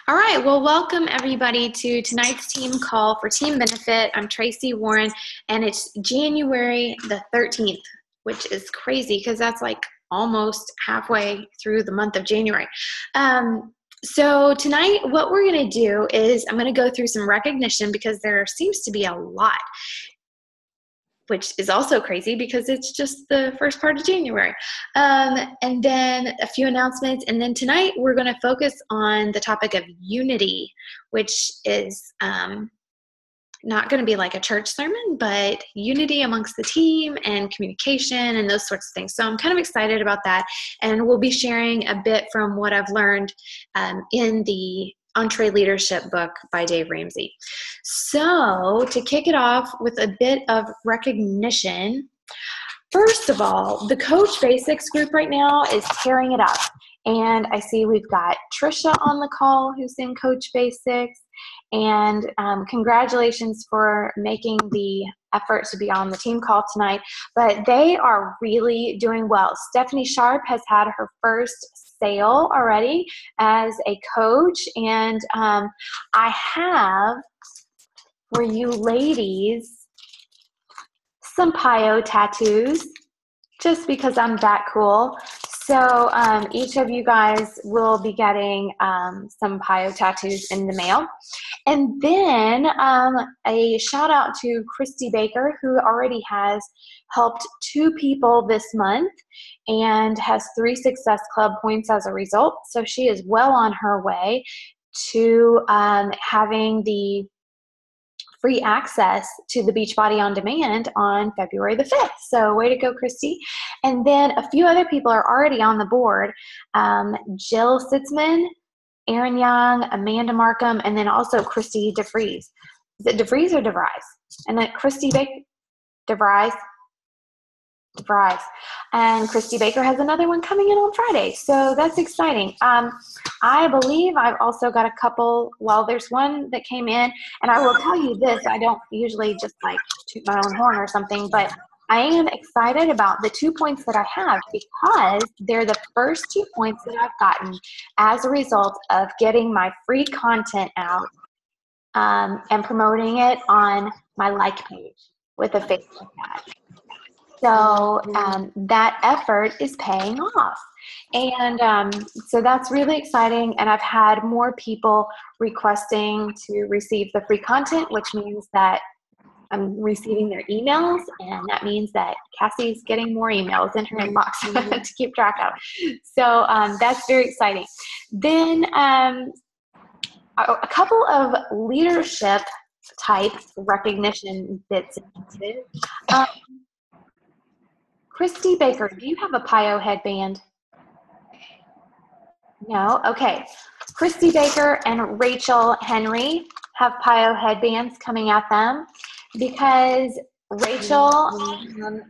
All right, well, welcome everybody to tonight's team call for Team Benefit. I'm Tracy Warren, and it's January the 13th, which is crazy because that's like almost halfway through the month of January. So tonight, what we're going to do is I'm going to go through some recognition because there seems to be a lot, which is also crazy because it's just the first part of January. And then a few announcements. And then tonight we're going to focus on the topic of unity, which is not going to be like a church sermon, but unity amongst the team and communication and those sorts of things. So I'm kind of excited about that. And we'll be sharing a bit from what I've learned in the Entree Leadership book by Dave Ramsey. So to kick it off with a bit of recognition, first of all, the Coach Basics group right now is tearing it up. And I see we've got Trisha on the call who's in Coach Basics. And congratulations for making the effort to be on the team call tonight. But they are really doing well. Stephanie Sharp has had her first sale already as a coach. And I have, for you ladies, some Pio tattoos, just because I'm that cool. So each of you guys will be getting some Pio tattoos in the mail. And then a shout out to Christy Baker, who already has helped 2 people this month and has 3 Success Club points as a result. So she is well on her way to having the free access to the Beachbody on Demand on February the 5th. So way to go, Christy. And then a few other people are already on the board. Jill Sitzman, Aaron Young, Amanda Markham, and then also Christy DeVries. Is it DeVries or DeVries? And then Christy DeVries. And Christy Baker has another one coming in on Friday. So that's exciting. I believe I've also got a couple, well, there's one that came in, and I will tell you this, I don't usually just like toot my own horn or something, but I am excited about the 2 points that I have because they're the first 2 points that I've gotten as a result of getting my free content out and promoting it on my like page with a Facebook ad. So that effort is paying off. And so that's really exciting. And I've had more people requesting to receive the free content, which means that I'm receiving their emails, and that means that Cassie's getting more emails in her inbox to keep track of. So that's very exciting. Then a couple of leadership type recognition bits and pieces. Christy Baker, do you have a Pio headband? No? Okay. Christy Baker and Rachel Henry have Pio headbands coming at them because Rachel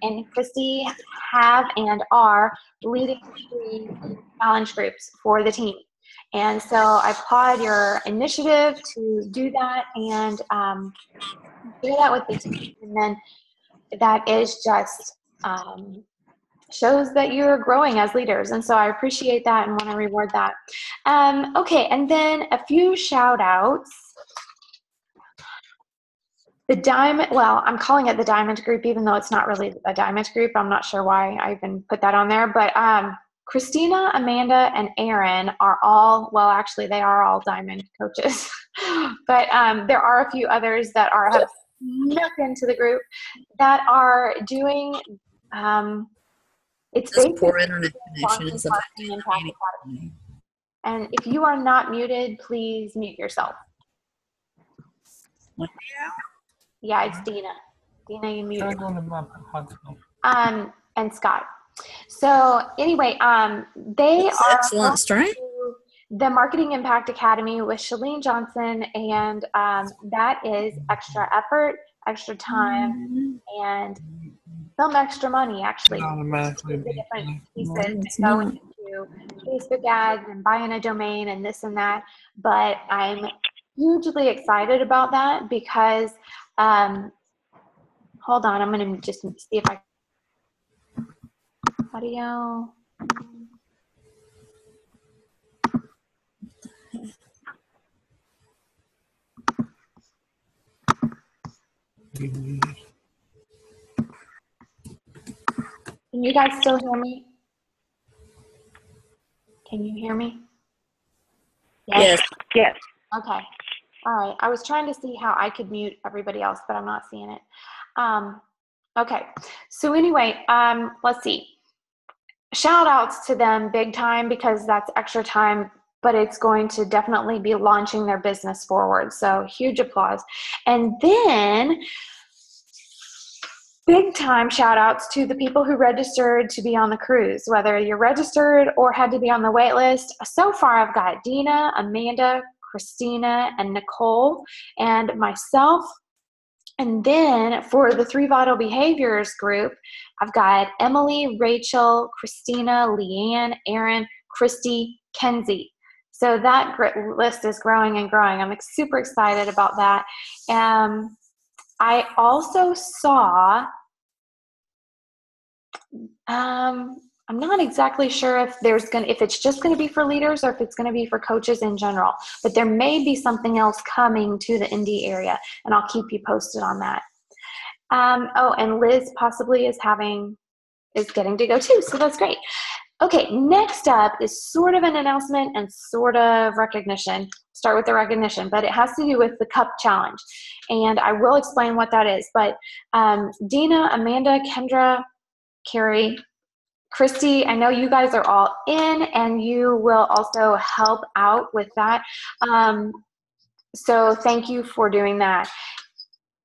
and Christy have and are leading the challenge groups for the team. And so I applaud your initiative to do that and share that with the team. And then that is just shows that you're growing as leaders. And so I appreciate that and want to reward that. Okay, and then a few shout outs. The Diamond, well, I'm calling it the Diamond Group, even though it's not really a Diamond Group. I'm not sure why I even put that on there. But Christina, Amanda, and Aaron are all, well, actually, they are all Diamond coaches. But there are a few others that have snuck into the group that are doing it's this poor internet connection is and if you are not muted, please mute yourself. Yeah, it's Dina. Dina, you mute yourself. And Scott. So anyway, they are excellent strength. The Marketing Impact Academy with Shalene Johnson, and that is extra effort, extra time, and some extra money, actually. The different pieces that go into Facebook ads and buying a domain and this and that. But I'm hugely excited about that because, hold on, I'm going to just see if I audio. Can you guys still hear me? Can you hear me? Yes. Yes. Okay. All right. I was trying to see how I could mute everybody else, but I'm not seeing it. Okay. So anyway, let's see. Shout outs to them big time because that's extra time, but it's going to definitely be launching their business forward. So huge applause. And then big time shout outs to the people who registered to be on the cruise, whether you're registered or had to be on the wait list. So far, I've got Dina, Amanda, Christina, and Nicole, and myself. And then for the 3 Vital Behaviors group, I've got Emily, Rachel, Christina, Leanne, Erin, Christy, Kenzie. So that list is growing and growing. I'm super excited about that. I also saw, I'm not exactly sure if if it's just going to be for leaders or if it's going to be for coaches in general, but there may be something else coming to the Indy area, and I'll keep you posted on that. And Liz possibly is getting to go too, so that's great. Okay, next up is sort of an announcement and sort of recognition. Start with the recognition, but it has to do with the Cup Challenge, and I will explain what that is. But Dina, Amanda, Kendra, Carrie, Christy, I know you guys are all in, and you will also help out with that. So thank you for doing that.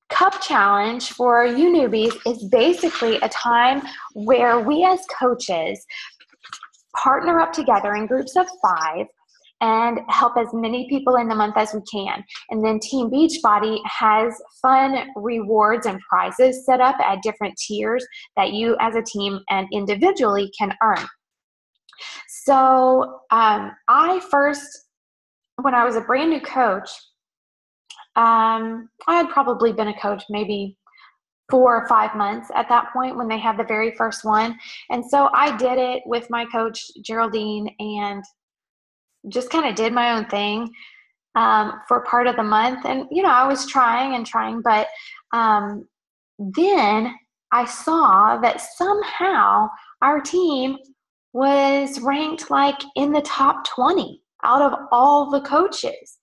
Cup Challenge for you newbies is basically a time where we as coaches partner up together in groups of 5 and help as many people in the month as we can. And then Team Beachbody has fun rewards and prizes set up at different tiers that you as a team and individually can earn. So when I was a brand new coach, I had probably been a coach maybe 4 or 5 months at that point when they had the very first one. And so I did it with my coach, Geraldine, and just kind of did my own thing for part of the month. And, I was trying, but then I saw that somehow our team was ranked like in the top 20 out of all the coaches.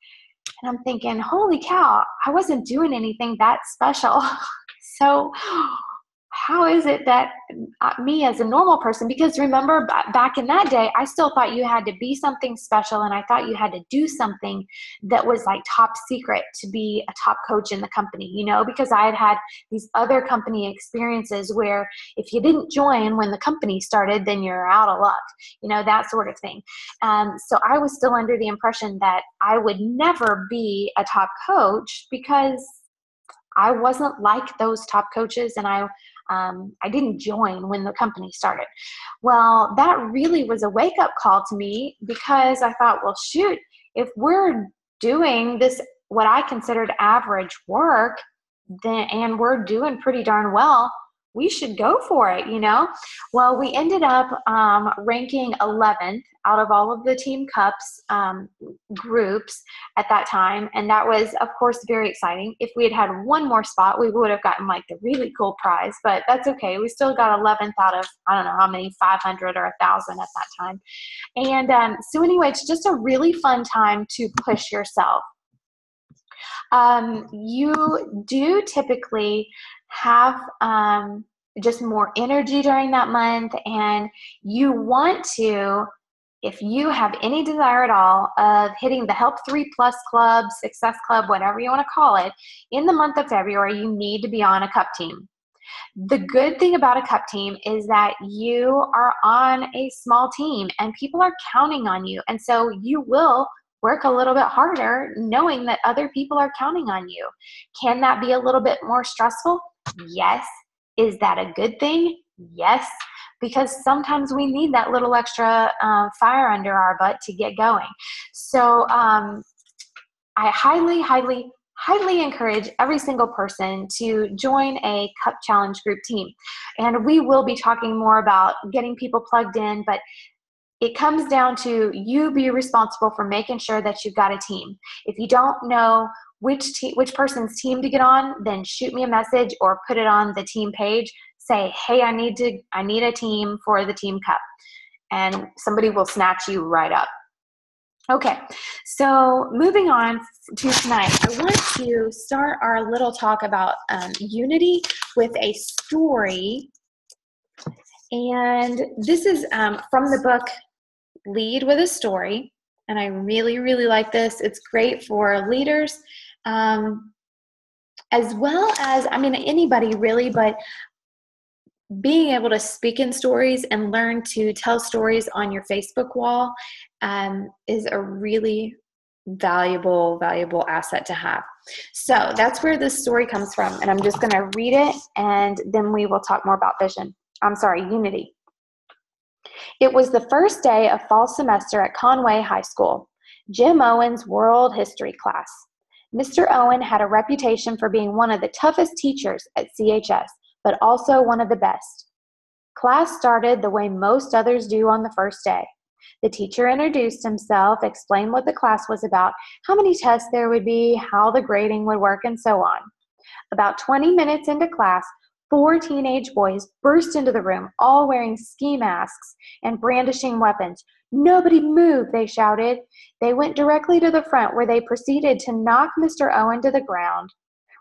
And I'm thinking, holy cow, I wasn't doing anything that special. So how is it that me as a normal person, because remember back in that day, I still thought you had to be something special, and I thought you had to do something that was like top secret to be a top coach in the company, because I had these other company experiences where if you didn't join when the company started, then you're out of luck, that sort of thing. So I was still under the impression that I would never be a top coach because I wasn't like those top coaches, and I didn't join when the company started. Well, that really was a wake-up call to me, because I thought, well, shoot, if we're doing this, what I considered average work, and we're doing pretty darn well, we should go for it, Well, we ended up ranking 11th out of all of the Team Cups groups at that time. And that was, of course, very exciting. If we had had one more spot, we would have gotten like the really cool prize, but that's okay. We still got 11th out of, I don't know how many, 500 or 1,000 at that time. And so anyway, it's just a really fun time to push yourself. You do typically have just more energy during that month, and you want to, if you have any desire at all of hitting the Help 3 Plus Club, Success Club, whatever you want to call it, in the month of February, you need to be on a cup team. The good thing about a cup team is that you are on a small team and people are counting on you. And so you will work a little bit harder knowing that other people are counting on you. Can that be a little bit more stressful? Yes. Is that a good thing? Yes. Because sometimes we need that little extra fire under our butt to get going. So I highly, highly, highly encourage every single person to join a Cup Challenge group team. And we will be talking more about getting people plugged in, but it comes down to you be responsible for making sure that you've got a team. If you don't know which person's team to get on, then shoot me a message or put it on the team page. Say, hey, I need a team for the team cup, and somebody will snatch you right up. Okay, so moving on to tonight, I want to start our little talk about unity with a story. And this is from the book Lead with a Story. And I really, really like this. It's great for leaders, as well as, anybody really, but being able to speak in stories and learn to tell stories on your Facebook wall is a really valuable asset to have. So that's where this story comes from. And I'm just going to read it, and then we will talk more about unity. It was the first day of fall semester at Conway High School, Jim Owen's world history class. Mr. Owen had a reputation for being one of the toughest teachers at CHS, but also one of the best. Class started the way most others do on the first day. The teacher introduced himself, explained what the class was about, how many tests there would be, how the grading would work, and so on. About 20 minutes into class, 4 teenage boys burst into the room, all wearing ski masks and brandishing weapons. "Nobody move," they shouted. They went directly to the front, where they proceeded to knock Mr. Owen to the ground,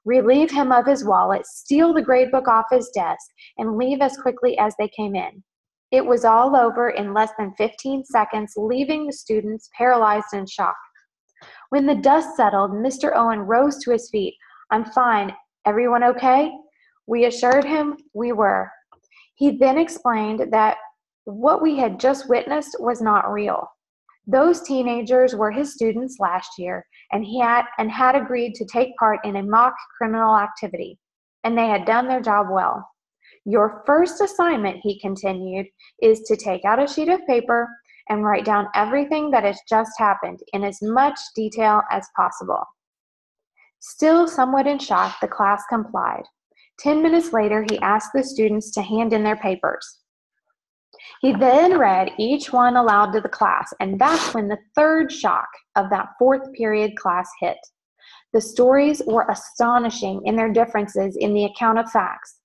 relieve him of his wallet, steal the gradebook off his desk, and leave as quickly as they came in. It was all over in less than 15 seconds, leaving the students paralyzed in shock. When the dust settled, Mr. Owen rose to his feet. "I'm fine. Everyone okay?" We assured him we were. He then explained that what we had just witnessed was not real. Those teenagers were his students last year, and had agreed to take part in a mock criminal activity, and they had done their job well. "Your first assignment," he continued, "is to take out a sheet of paper and write down everything that has just happened in as much detail as possible." Still somewhat in shock, the class complied. 10 minutes later, he asked the students to hand in their papers. He then read each one aloud to the class, and that's when the third shock of that fourth period class hit. The stories were astonishing in their differences in the account of facts.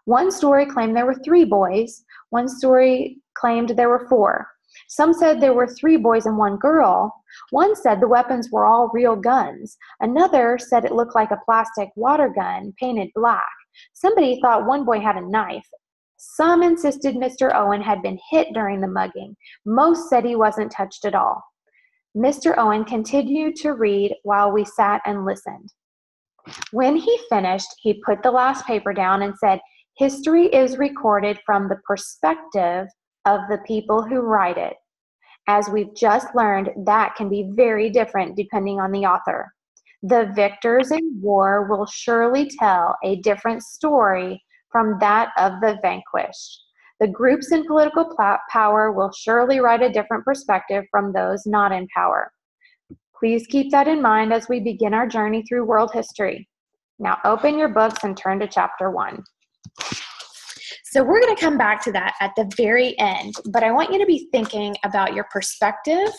One story claimed there were 3 boys. One story claimed there were 4. Some said there were 3 boys and 1 girl. One said the weapons were all real guns. Another said it looked like a plastic water gun painted black. Somebody thought one boy had a knife. Some insisted Mr. Owen had been hit during the mugging. Most said he wasn't touched at all. Mr. Owen continued to read while we sat and listened. When he finished, he put the last paper down and said, "History is recorded from the perspective of the people who write it. As we've just learned, that can be very different depending on the author. The victors in war will surely tell a different story from that of the vanquished. The groups in political power will surely write a different perspective from those not in power. Please keep that in mind as we begin our journey through world history. Now open your books and turn to chapter 1. So we're going to come back to that at the very end, but I want you to be thinking about your perspective.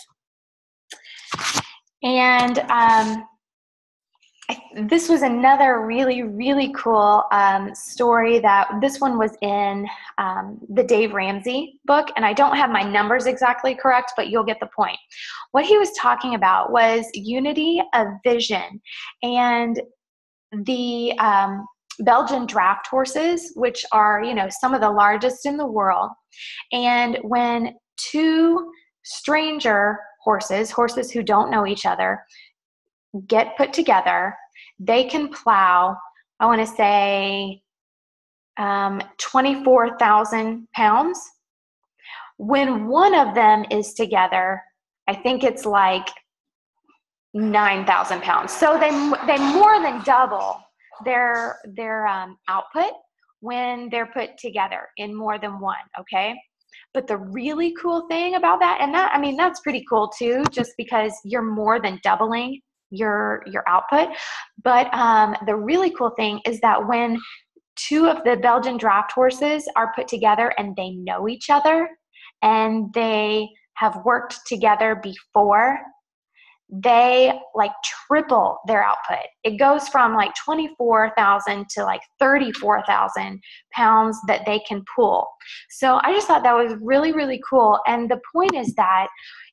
And this was another really, really cool story that this one was in the Dave Ramsey book, and I don't have my numbers exactly correct, but you'll get the point. What he was talking about was unity of vision, and the Belgian draft horses, which are, some of the largest in the world. And when 2 stranger horses who don't know each other, get put together, they can plow, I want to say 24,000 pounds. When one of them is together, I think it's like 9,000 pounds. So they more than double their output when they're put together in more than one, okay? But the really cool thing about that, and that's pretty cool too, just because you're more than doubling your output. But the really cool thing is that when 2 of the Belgian draft horses are put together and they know each other and they have worked together before, they like triple their output. It goes from like 24,000 to like 34,000 pounds that they can pull. So I just thought that was really, really cool. And the point is that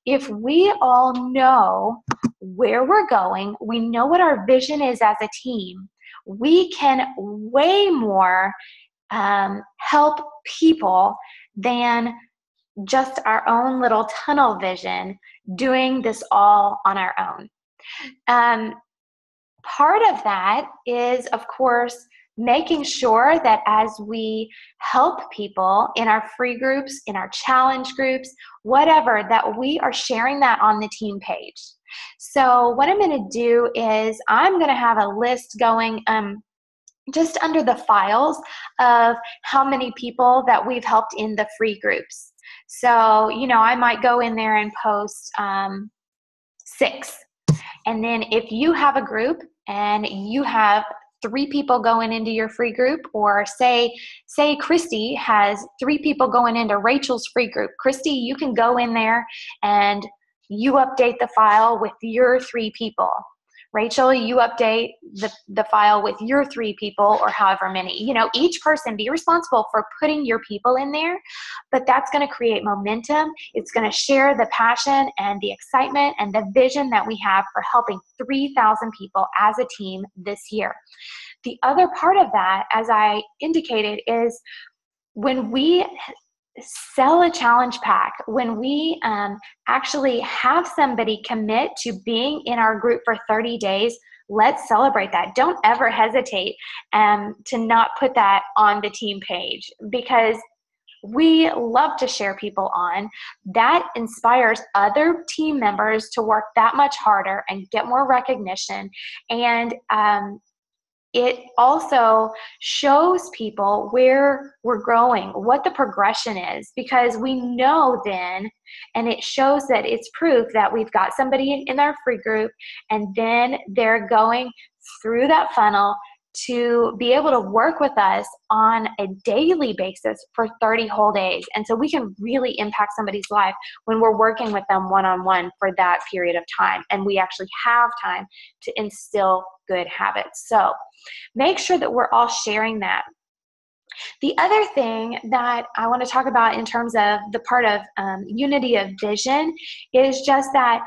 if we all know where we're going, we know what our vision is as a team, we can way more help people than just our own little tunnel vision doing this all on our own. Part of that is, of course, making sure that as we help people in our free groups, in our challenge groups, whatever, that we are sharing that on the team page. So what I'm going to do is I'm going to have a list going just under the files of how many people that we've helped in the free groups. So, you know, I might go in there and post 6. And then if you have a group and you have 3 people going into your free group, or say Christy has 3 people going into Rachel's free group. Christy, you can go in there and you update the file with your 3 people. Rachel, you update the file with your 3 people, or however many. You know, each person be responsible for putting your people in there, but that's going to create momentum. It's going to share the passion and the excitement and the vision that we have for helping 3,000 people as a team this year. The other part of that, as I indicated, is when we sell a challenge pack, when we actually have somebody commit to being in our group for 30 days, let's celebrate that. Don't ever hesitate to not put that on the team page, because we love to share people on. That inspires other team members to work that much harder and get more recognition. And it also shows people where we're growing, what the progression is, because we know then, and it shows that it's proof that we've got somebody in our free group, and then they're going through that funnel to be able to work with us on a daily basis for 30 whole days. And so we can really impact somebody's life when we're working with them one-on-one for that period of time. And we actually have time to instill good habits. So make sure that we're all sharing that. The other thing that I want to talk about in terms of the part of unity of vision is just that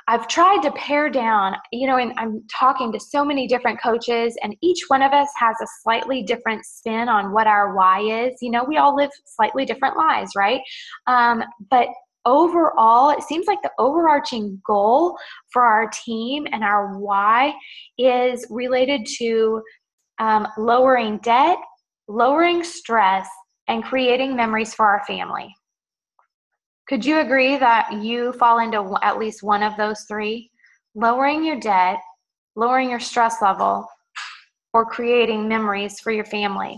I've tried to pare down, you know, and I'm talking to so many different coaches, and each one of us has a slightly different spin on what our why is. You know, we all live slightly different lives, right? But overall, it seems like the overarching goal for our team and our why is related to lowering debt, lowering stress, and creating memories for our family. Could you agree that you fall into at least one of those 3? Lowering your debt, lowering your stress level, or creating memories for your family.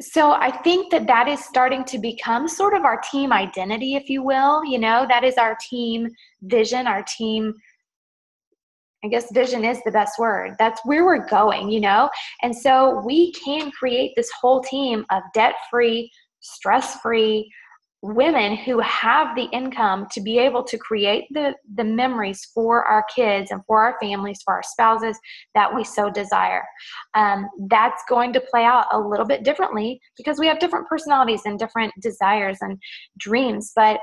So I think that that is starting to become sort of our team identity, if you will. You know, that is our team vision, our team, I guess vision is the best word. That's where we're going, you know? And so we can create this whole team of debt-free, stress-free women who have the income to be able to create the memories for our kids and for our families, for our spouses that we so desire. That's going to play out a little bit differently because we have different personalities and different desires and dreams. But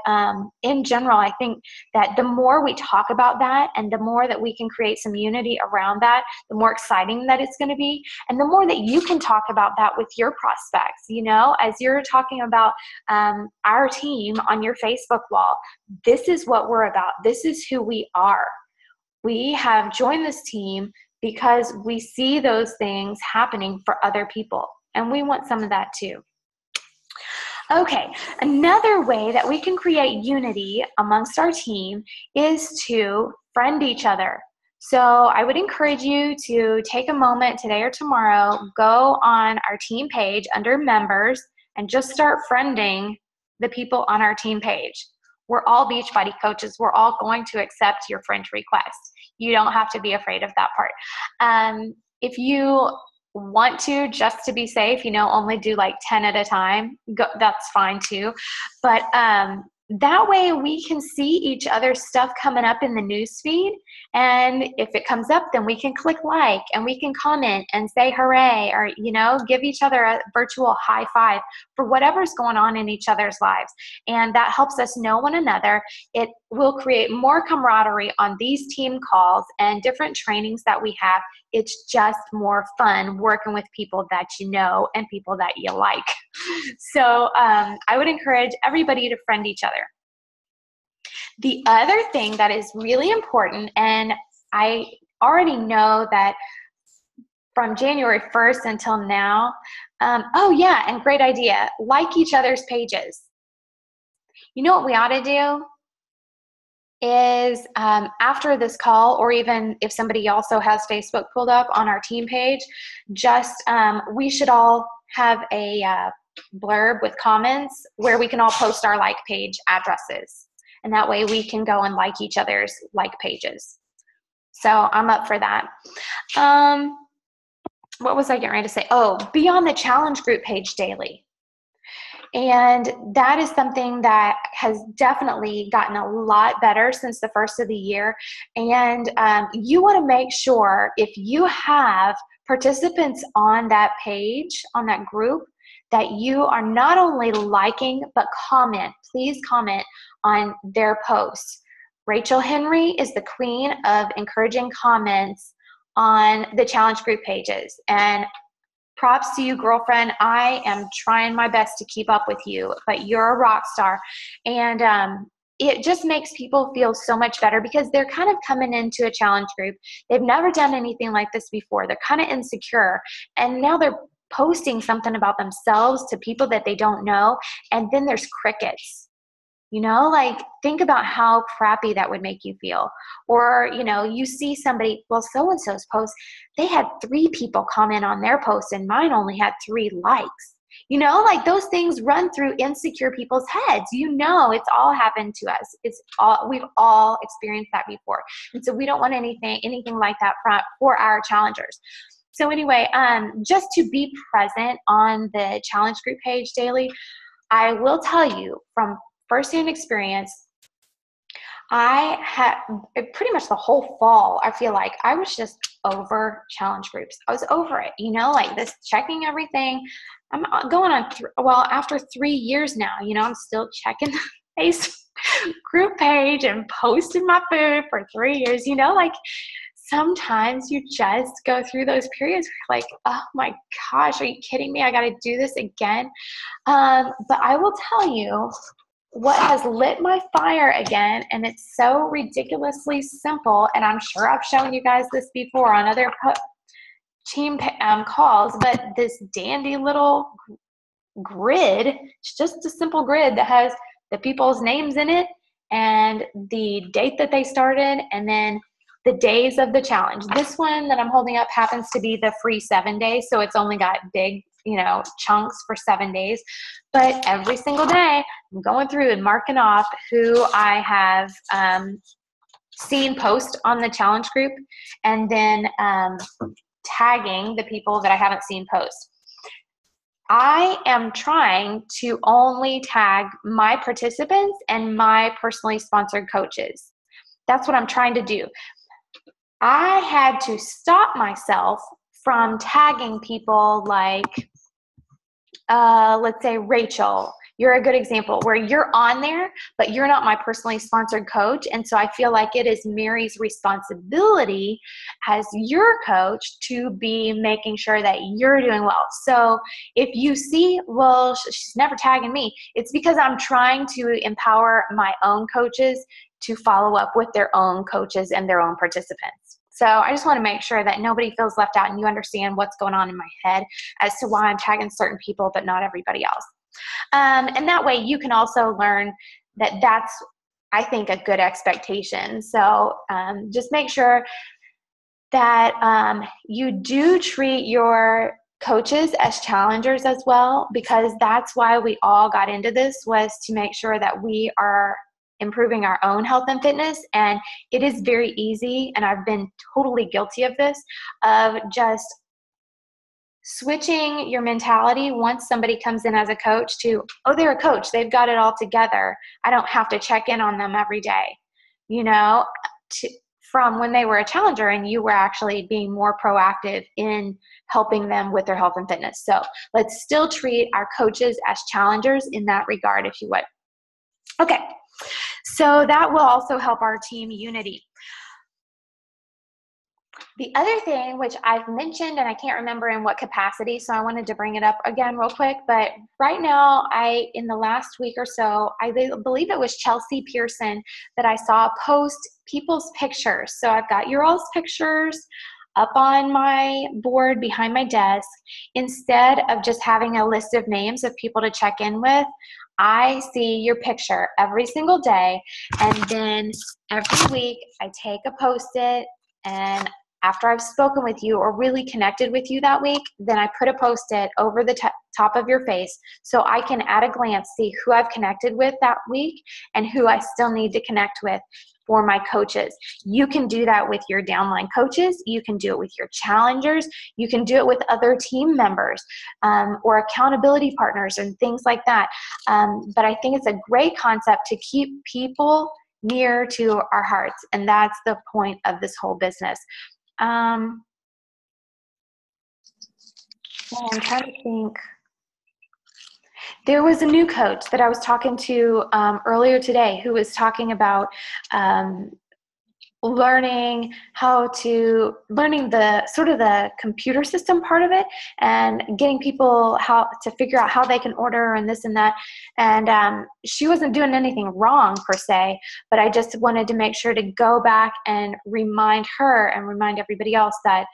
in general, I think that the more we talk about that and the more that we can create some unity around that, the more exciting that it's going to be. And the more that you can talk about that with your prospects, you know, as you're talking about our team on your Facebook wall. This is what we're about. This is who we are. We have joined this team because we see those things happening for other people, and we want some of that too. Okay, another way that we can create unity amongst our team is to friend each other. So I would encourage you to take a moment today or tomorrow, go on our team page under members and just start friending the people on our team page. We're all Beachbody coaches. We're all going to accept your friend request. You don't have to be afraid of that part. If you want to, just to be safe, you know, only do like 10 at a time, that's fine too. But that way we can see each other's stuff coming up in the news feed. And if it comes up, then we can click like and we can comment and say hooray, or, give each other a virtual high five for whatever's going on in each other's lives. And that helps us know one another. It will create more camaraderie on these team calls and different trainings that we have. It's just more fun working with people that you know and people that you like. So I would encourage everybody to friend each other. The other thing that is really important, and I already know that from January 1st until now, and great idea, like each other's pages. You know what we ought to do is after this call, or even if somebody also has Facebook pulled up on our team page, we should all have a blurb with comments where we can all post our like page addresses. And that way we can go and like each other's like pages. So I'm up for that. What was I getting ready to say? Oh, be on the challenge group page daily. And that is something that has definitely gotten a lot better since the first of the year. And you want to make sure, if you have participants on that page, on that group, that you are not only liking, but please comment on their posts. Rachel Henry is the queen of encouraging comments on the challenge group pages. And props to you, girlfriend. I am trying my best to keep up with you, but you're a rock star. And it just makes people feel so much better because they're kind of coming into a challenge group. They've never done anything like this before. They're kind of insecure. And now they're posting something about themselves to people that they don't know. And then there's crickets. Think about how crappy that would make you feel. Or, you see somebody, well, so-and-so's post, they had 3 people comment on their post and mine only had 3 likes. Those things run through insecure people's heads. It's all happened to us. We've all experienced that before. And so we don't want anything like that for our challengers. So anyway, just to be present on the challenge group page daily, I will tell you from firsthand experience, I had pretty much the whole fall, I feel like I was just over challenge groups. I was over it, this checking everything. I'm going on, after 3 years now, I'm still checking the Facebook group page and posting my food for 3 years, sometimes you just go through those periods where you're like, oh my gosh, are you kidding me? I got to do this again. But I will tell you what has lit my fire again, and it's so ridiculously simple, and I'm sure I've shown you guys this before on other team calls, but this dandy little grid, it's just a simple grid that has the people's names in it and the date that they started, and then the days of the challenge. This one that I'm holding up happens to be the free 7 days, so it's only got big, chunks for 7 days. But every single day, I'm going through and marking off who I have seen post on the challenge group, and then tagging the people that I haven't seen post. I am trying to only tag my participants and my personally sponsored coaches. That's what I'm trying to do. I had to stop myself from tagging people like, let's say Rachel. You're a good example where you're on there, but you're not my personally sponsored coach. And so I feel like it is Mary's responsibility as your coach to be making sure that you're doing well. So if you see, well, she's never tagging me, it's because I'm trying to empower my own coaches to follow up with their own coaches and their own participants. So I just want to make sure that nobody feels left out and you understand what's going on in my head as to why I'm tagging certain people but not everybody else. And that way you can also learn that that's, I think, a good expectation. So just make sure that you do treat your coaches as challengers as well, because that's why we all got into this, was to make sure that we are improving our own health and fitness. And it is very easy, and I've been totally guilty of this, of just switching your mentality once somebody comes in as a coach to, oh, they're a coach, they've got it all together, I don't have to check in on them every day, from when they were a challenger and you were actually being more proactive in helping them with their health and fitness. So let's still treat our coaches as challengers in that regard, if you would. Okay, so that will also help our team unity. The other thing, which I've mentioned, and I can't remember in what capacity, so I wanted to bring it up again real quick, but right now, in the last week or so, I believe it was Chelsea Pearson that I saw post people's pictures. So I've got your all's pictures up on my board behind my desk. Instead of just having a list of names of people to check in with, I see your picture every single day, and then every week I take a Post-it, and after I've spoken with you or really connected with you that week, then I put a Post-it over the top of your face so I can at a glance see who I've connected with that week and who I still need to connect with for my coaches. You can do that with your downline coaches. You can do it with your challengers. You can do it with other team members or accountability partners and things like that. But I think it's a great concept to keep people near to our hearts, and that's the point of this whole business. I'm trying to think. There was a new coach that I was talking to earlier today who was talking about learning the sort of the computer system part of it and getting people how to figure out how they can order and this and that. And she wasn't doing anything wrong per se, but I just wanted to make sure to go back and remind her and remind everybody else that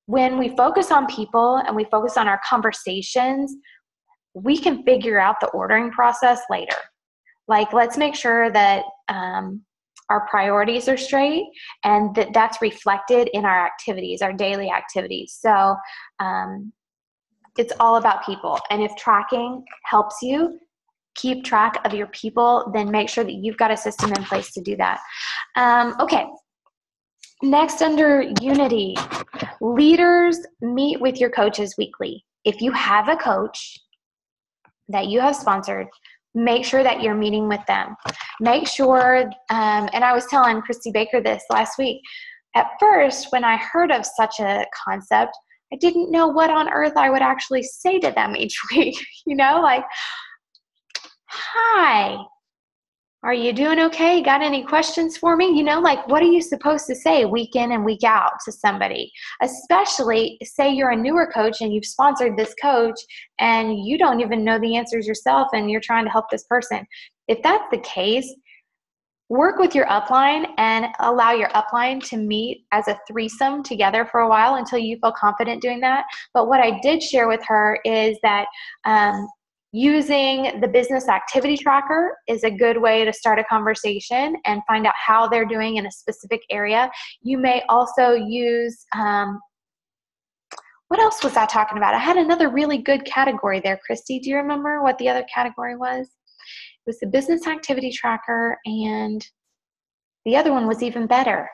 when we focus on people and we focus on our conversations, we can figure out the ordering process later. Like, let's make sure that our priorities are straight and that's reflected in our activities, our daily activities. So it's all about people. And if tracking helps you keep track of your people, then make sure that you've got a system in place to do that. Okay. Next, under unity, leaders meet with your coaches weekly. If you have a coach that you have sponsored, make sure that you're meeting with them. Make sure, and I was telling Christy Baker this last week, at first, when I heard of such a concept, I didn't know what on earth I would actually say to them each week, like, hi, are you doing okay? Got any questions for me? Like, what are you supposed to say week in and week out to somebody? Especially, say you're a newer coach and you've sponsored this coach and you don't even know the answers yourself and you're trying to help this person. If that's the case, work with your upline and allow your upline to meet as a threesome together for a while until you feel confident doing that. But what I did share with her is that using the business activity tracker is a good way to start a conversation and find out how they're doing in a specific area. You may also use, what else was I talking about? I had another really good category there. Christy, do you remember what the other category was? It was the business activity tracker, and the other one was even better.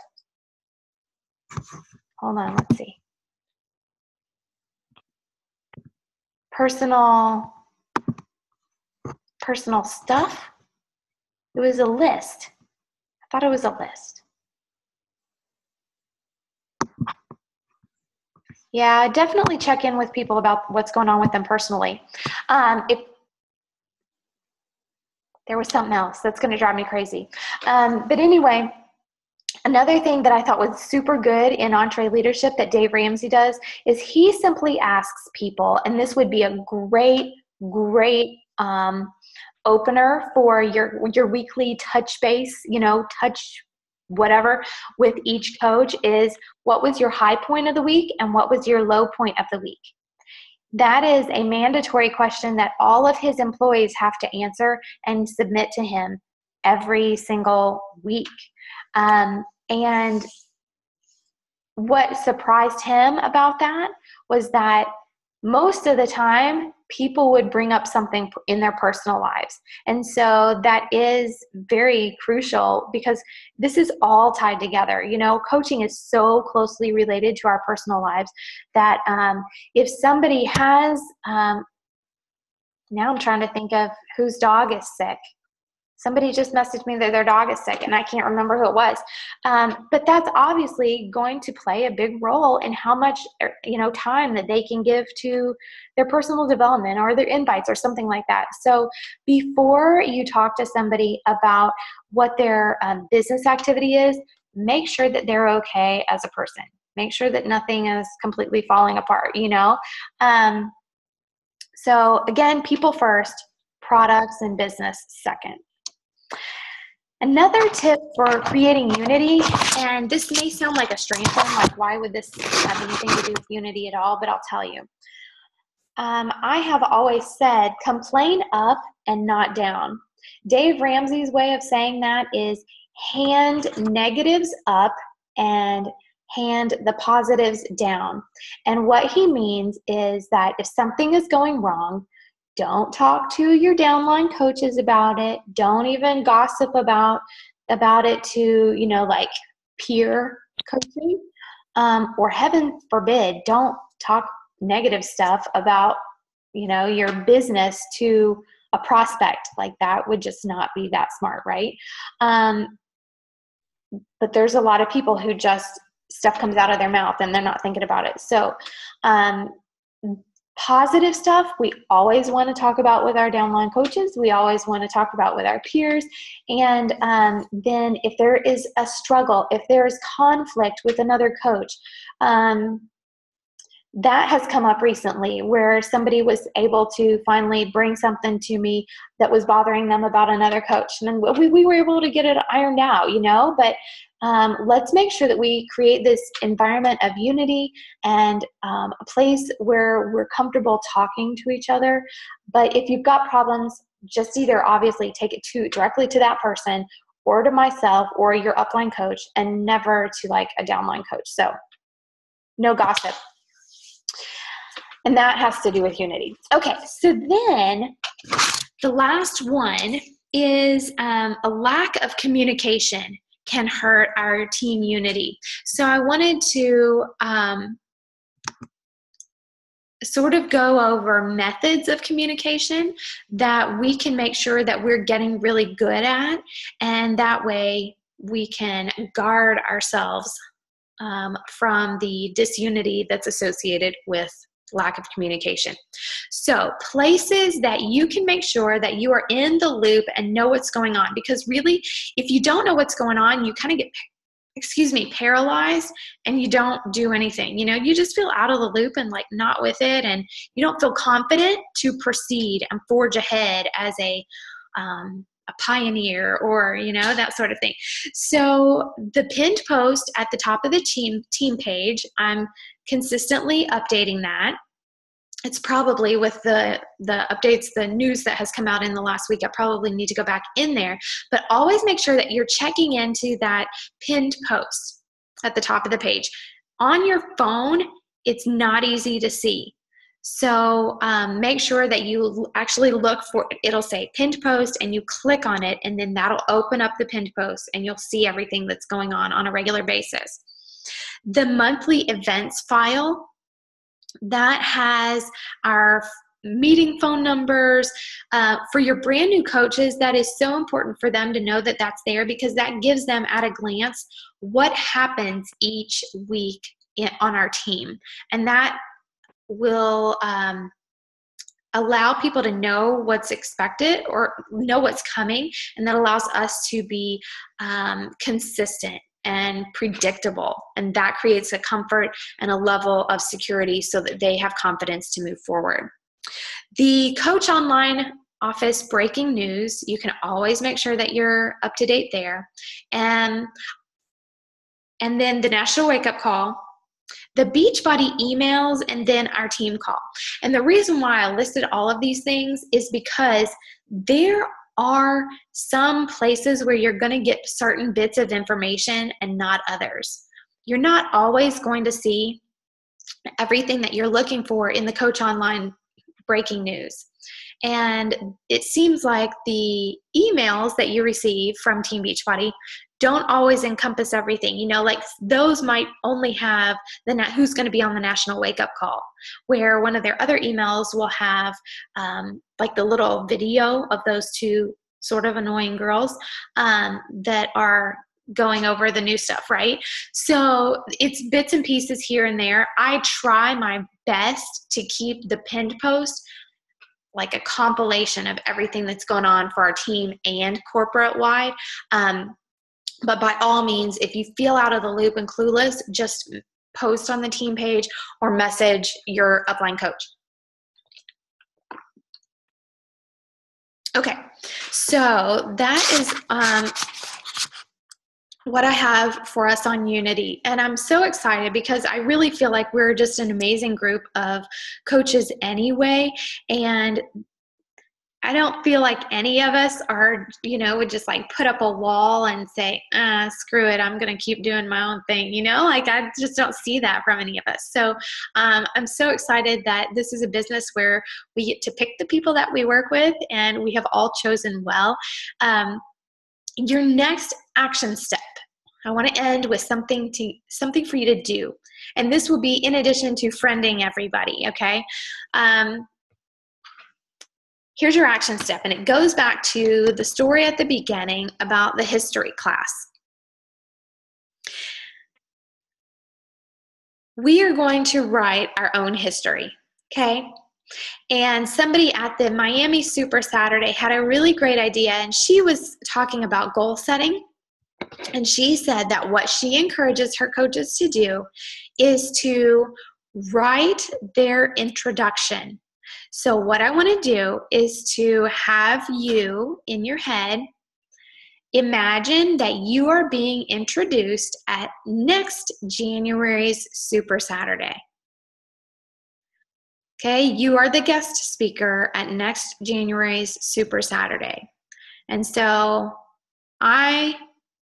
Hold on, let's see. Personal stuff. It was a list. I thought it was a list. Yeah, definitely check in with people about what's going on with them personally. If there was something else that's going to drive me crazy. But anyway, another thing that I thought was super good in Entree Leadership that Dave Ramsey does is he simply asks people, and this would be a great opener for your weekly touch base, touch whatever with each coach, is what was your high point of the week and what was your low point of the week? That is a mandatory question that all of his employees have to answer and submit to him every single week. And what surprised him about that was that most of the time, people would bring up something in their personal lives. And so that is very crucial because this is all tied together. You know, coaching is so closely related to our personal lives that if somebody has, now I'm trying to think of whose dog is sick. Somebody just messaged me that their dog is sick, and I can't remember who it was. But that's obviously going to play a big role in how much, time that they can give to their personal development or their invites or something like that. So before you talk to somebody about what their business activity is, make sure that they're okay as a person. Make sure that nothing is completely falling apart, So again, people first, products and business second. Another tip for creating unity, and this may sound like a strange one, like why would this have anything to do with unity at all, but I'll tell you. I have always said, complain up and not down. Dave Ramsey's way of saying that is hand negatives up and hand the positives down. And what he means is that if something is going wrong, don't talk to your downline coaches about it. Don't even gossip about it to, like peer coaching. Or heaven forbid, don't talk negative stuff about, your business to a prospect. Like that would just not be that smart, right? But there's a lot of people who just stuff comes out of their mouth and they're not thinking about it. So, positive stuff we always want to talk about with our downline coaches. We always want to talk about with our peers. And then if there is a struggle, if there is conflict with another coach, that has come up recently where somebody was able to finally bring something to me that was bothering them about another coach. And then we were able to get it ironed out, but let's make sure that we create this environment of unity and a place where we're comfortable talking to each other. But if you've got problems, just either obviously take it directly to that person or to myself or your upline coach, and never to like a downline coach. So no gossip. And that has to do with unity. Okay, so then the last one is a lack of communication can hurt our team unity. So I wanted to sort of go over methods of communication that we can make sure that we're getting really good at, and that way we can guard ourselves from the disunity that's associated with lack of communication. So places that you can make sure that you are in the loop and know what's going on, because really, if you don't know what's going on, you kind of get, paralyzed, and you don't do anything. You just feel out of the loop and like not with it, and you don't feel confident to proceed and forge ahead as a pioneer or, that sort of thing. So the pinned post at the top of the team page, I'm consistently updating that. It's probably with the updates, the news that has come out in the last week, I probably need to go back in there, but always make sure that you're checking into that pinned post at the top of the page. On your phone, it's not easy to see. So make sure that you actually look for, it'll say pinned post, and you click on it, and then that'll open up the pinned post, and you'll see everything that's going on a regular basis. The monthly events file, that has our meeting phone numbers. For your brand new coaches, that is so important for them to know that that's there, because that gives them at a glance what happens each week on our team. And that will allow people to know what's expected or know what's coming, and that allows us to be consistent and predictable, and that creates a comfort and a level of security so that they have confidence to move forward. The Coach Online Office breaking news, you can always make sure that you're up to date there. And then the National Wake Up Call, the Beachbody emails, and then our team call. And the reason why I listed all of these things is because there are some places where you're going to get certain bits of information and not others. You're not always going to see everything that you're looking for in the Coach Online breaking news. And it seems like the emails that you receive from Team Beachbody don't always encompass everything. You know, like those might only have who's going to be on the national wake up call, where one of their other emails will have like the little video of those two sort of annoying girls that are going over the new stuff, right? So it's bits and pieces here and there. I try my best to keep the pinned post like a compilation of everything that's going on for our team and corporate wide. But by all means, if you feel out of the loop and clueless, just post on the team page or message your upline coach. Okay, so that is what I have for us on Unity. And I'm so excited because I really feel like we're just an amazing group of coaches anyway. And I don't feel like any of us are, you know, would just like put up a wall and say, screw it, I'm going to keep doing my own thing. You know, like I just don't see that from any of us. So I'm so excited that this is a business where we get to pick the people that we work with, and we have all chosen well. Your next action step, I want to end with something for you to do. And this will be in addition to friending everybody, okay? Here's your action step, and it goes back to the story at the beginning about the history class. We are going to write our own history, okay? And somebody at the Miami Super Saturday had a really great idea, and she was talking about goal setting. And she said that what she encourages her coaches to do is to write their introduction. So what I want to do is to have you in your head imagine that you are being introduced at next January's Super Saturday. Okay, you are the guest speaker at next January's Super Saturday. And so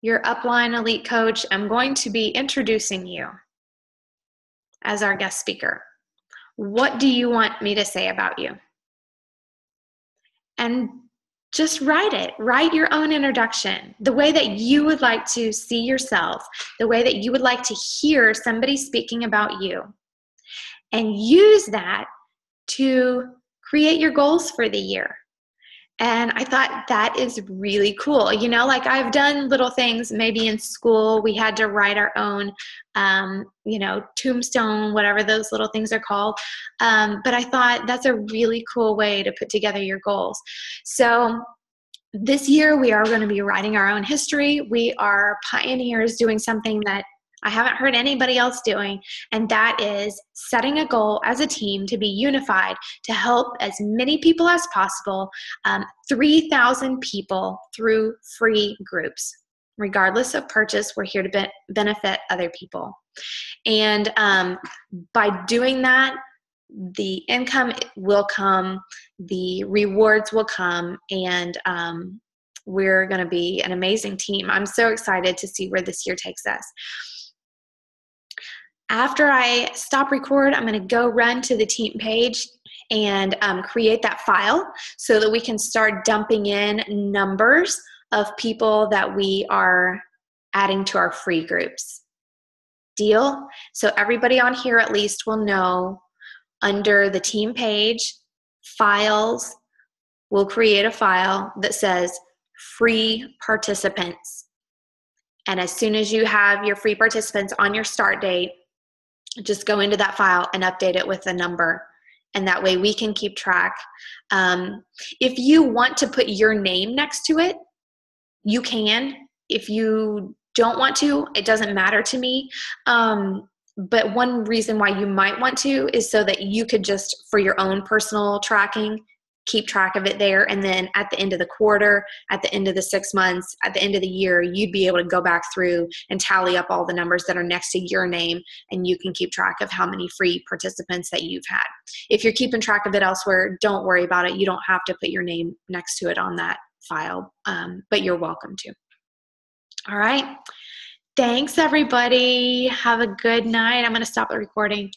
your upline elite coach, I'm going to be introducing you as our guest speaker. What do you want me to say about you? And just write it. Write your own introduction, the way that you would like to see yourself, the way that you would like to hear somebody speaking about you. And use that to create your goals for the year. And I thought that is really cool. You know, like I've done little things, maybe in school, we had to write our own, you know, tombstone, whatever those little things are called. But I thought that's a really cool way to put together your goals. So this year we are going to be writing our own history. We are pioneers doing something that I haven't heard anybody else doing, and that is setting a goal as a team to be unified to help as many people as possible, 3,000 people through free groups. Regardless of purchase, we're here to benefit other people. And by doing that, the income will come, the rewards will come, and we're going to be an amazing team. I'm so excited to see where this year takes us. After I stop record, I'm going to go run to the team page and create that file so that we can start dumping in numbers of people that we are adding to our free groups. Deal? So everybody on here at least will know under the team page, files, we'll create a file that says free participants. And as soon as you have your free participants on your start date, just go into that file and update it with a number. And that way we can keep track. If you want to put your name next to it, you can. If you don't want to, it doesn't matter to me. But one reason why you might want to is so that you could just, for your own personal tracking, keep track of it there. And then at the end of the quarter, at the end of the 6 months, at the end of the year, you'd be able to go back through and tally up all the numbers that are next to your name, and you can keep track of how many free participants that you've had. If you're keeping track of it elsewhere, don't worry about it. You don't have to put your name next to it on that file, but you're welcome to. All right. Thanks, everybody. Have a good night. I'm going to stop the recording.